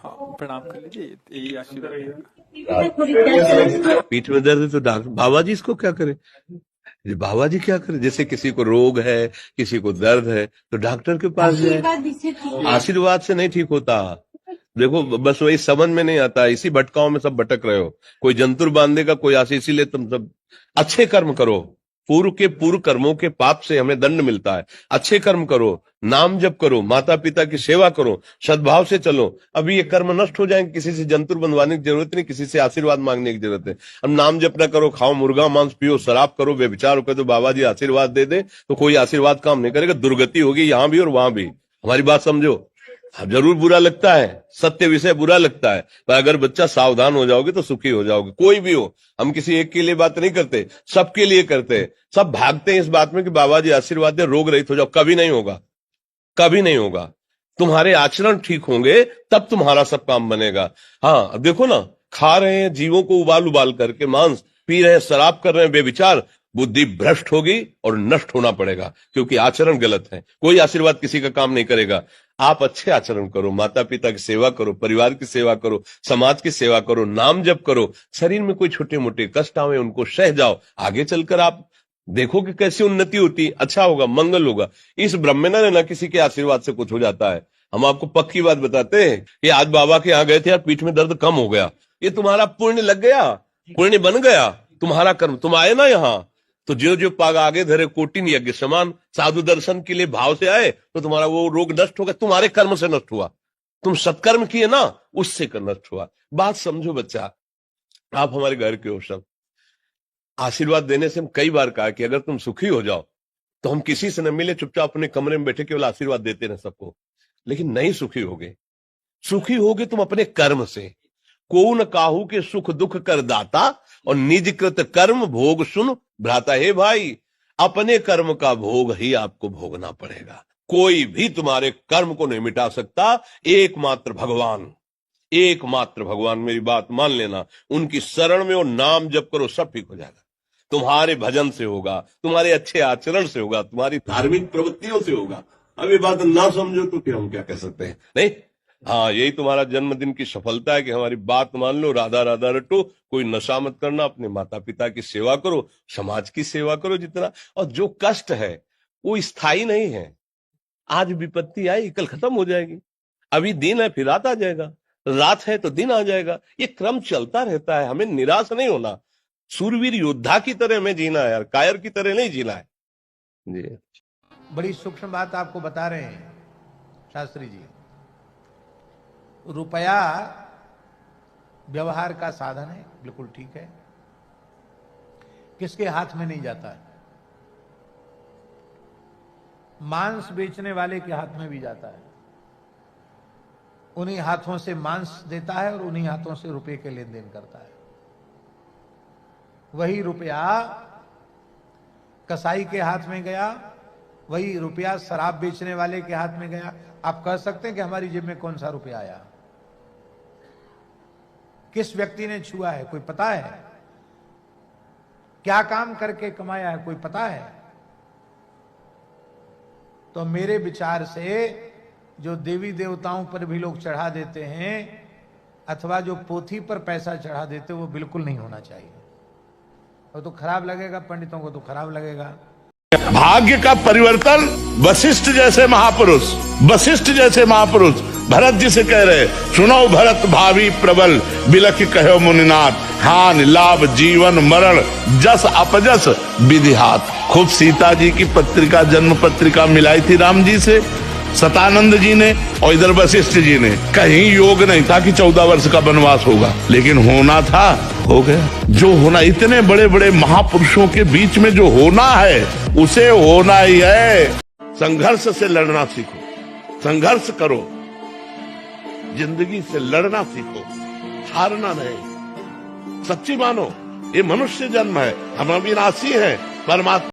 हाँ, प्रणाम कर लीजिए, यही आशीर्वाद है। पीठ में दर्द है तो डॉक्टर बाबा जी इसको क्या करे, ये बाबा जी क्या करे। जैसे किसी को रोग है, किसी को दर्द है तो डॉक्टर के पास जाए। आशीर्वाद से नहीं ठीक होता। देखो बस वही समझ में नहीं आता, इसी भटकाओं में सब भटक रहे हो। कोई जंतुर बांधेगा, कोई आशीष। इसीलिए तुम सब अच्छे कर्म करो। पूर्व के पूर्व कर्मों के पाप से हमें दंड मिलता है। अच्छे कर्म करो, नाम जप करो, माता पिता की सेवा करो, सद्भाव से चलो। अभी ये कर्म नष्ट हो जाएंगे, किसी से जंतुर बंधवाने की जरूरत नहीं, किसी से आशीर्वाद मांगने की जरूरत है। अब नाम जप ना करो, खाओ मुर्गा मांस, पियो शराब, करो व्यभिचार करो, तो बाबा जी आशीर्वाद दे दे तो कोई आशीर्वाद काम नहीं करेगा। दुर्गति होगी यहाँ भी और वहां भी। हमारी बात समझो। हाँ, जरूर बुरा लगता है, सत्य विषय बुरा लगता है, पर अगर बच्चा सावधान हो जाओगे तो सुखी हो जाओगे। कोई भी हो, हम किसी एक के लिए बात नहीं करते, सबके लिए करते हैं। सब भागते हैं इस बात में कि बाबा जी आशीर्वाद दे, रोग रहित हो जाओ। कभी नहीं होगा, कभी नहीं होगा। तुम्हारे आचरण ठीक होंगे तब तुम्हारा सब काम बनेगा। हाँ, अब देखो ना, खा रहे हैं जीवों को उबाल उबाल करके मांस, पी रहे हैं शराब, कर रहे हैं बेविचार। बुद्धि भ्रष्ट होगी और नष्ट होना पड़ेगा, क्योंकि आचरण गलत है। कोई आशीर्वाद किसी का काम नहीं करेगा। आप अच्छे आचरण करो, माता पिता की सेवा करो, परिवार की सेवा करो, समाज की सेवा करो, नाम जप करो। शरीर में कोई छोटे मोटे कष्ट आवे उनको सह जाओ। आगे चलकर आप देखो कि कैसी उन्नति होती, अच्छा होगा, मंगल होगा। इस ब्रह्म में ना किसी के आशीर्वाद से कुछ हो जाता है। हम आपको पक्की बात बताते हैं कि आज बाबा के यहाँ गए थे यार, पीठ में दर्द कम हो गया। ये तुम्हारा पुण्य लग गया, पुण्य बन गया, तुम्हारा कर्म। तुम आए ना यहाँ, तो जो जो पाग आगे धरे कोटिन यज्ञ समान। साधु दर्शन के लिए भाव से आए तो तुम्हारा वो रोग नष्ट हो गया, तुम्हारे कर्म से नष्ट हुआ। तुम सत्कर्म किए ना, उससे नष्ट हुआ। बात समझो बच्चा, आप हमारे घर के हो सब। आशीर्वाद देने से हम कई बार कहा कि अगर तुम सुखी हो जाओ तो हम किसी से न मिले, चुपचाप अपने कमरे में बैठे केवल आशीर्वाद देते रहे सबको। लेकिन नहीं सुखी होगे। सुखी होगे तुम अपने कर्म से। को न काहू के सुख दुख कर दाता, और निज कृत कर्म भोग सुन भ्राता। हे भाई, अपने कर्म का भोग ही आपको भोगना पड़ेगा। कोई भी तुम्हारे कर्म को नहीं मिटा सकता, एकमात्र भगवान। एकमात्र भगवान, मेरी बात मान लेना। उनकी शरण में और नाम जप करो, सब ठीक हो जाएगा। तुम्हारे भजन से होगा, तुम्हारे अच्छे आचरण से होगा, तुम्हारी धार्मिक प्रवृत्तियों से होगा। अब ये बात ना समझो तो फिर हम क्या कह सकते हैं। नहीं, हाँ, यही तुम्हारा जन्मदिन की सफलता है कि हमारी बात मान लो, राधा राधा रटो, कोई नशा मत करना, अपने माता पिता की सेवा करो, समाज की सेवा करो जितना। और जो कष्ट है वो स्थायी नहीं है। आज विपत्ति आई, कल खत्म हो जाएगी। अभी दिन है, फिर रात आ जाएगा, रात है तो दिन आ जाएगा। ये क्रम चलता रहता है, हमें निराश नहीं होना। सूरवीर योद्धा की तरह हमें जीना है यार, कायर की तरह नहीं जीना है जी। बड़ी सूक्ष्म बात आपको बता रहे हैं शास्त्री जी। रुपया व्यवहार का साधन है, बिल्कुल ठीक है। किसके हाथ में नहीं जाता है? मांस बेचने वाले के हाथ में भी जाता है। उन्हीं हाथों से मांस देता है और उन्हीं हाथों से रुपए के लेन देन करता है। वही रुपया कसाई के हाथ में गया, वही रुपया शराब बेचने वाले के हाथ में गया। आप कह सकते हैं कि हमारी जेब में कौन सा रुपया आया, किस व्यक्ति ने छुआ है, कोई पता है? क्या काम करके कमाया है, कोई पता है? तो मेरे विचार से जो देवी देवताओं पर भी लोग चढ़ा देते हैं, अथवा जो पोथी पर पैसा चढ़ा देते, वो बिल्कुल नहीं होना चाहिए। वो तो खराब लगेगा, पंडितों को तो खराब लगेगा। भाग्य का परिवर्तन वशिष्ठ जैसे महापुरुष, वशिष्ठ जैसे महापुरुष भरत जी से कह रहे, सुनो भरत भावी प्रबल, बिलख कहो मुनिनाथ, हानि लाभ जीवन मरण, जस अपजस विधि हाथ। खूब सीता जी की पत्रिका, जन्म पत्रिका मिलाई थी राम जी से सतानंद जी ने, और इधर वशिष्ठ जी ने। कहीं योग नहीं था कि 14 वर्ष का वनवास होगा, लेकिन होना था, हो गया। जो होना, इतने बड़े बड़े महापुरुषों के बीच में जो होना है उसे होना ही है। संघर्ष से लड़ना सीखो, संघर्ष करो, जिंदगी से लड़ना सीखो, हारना नहीं। सच्ची मानो, ये मनुष्य जन्म है, हम अविनाशी हैं, परमात्मा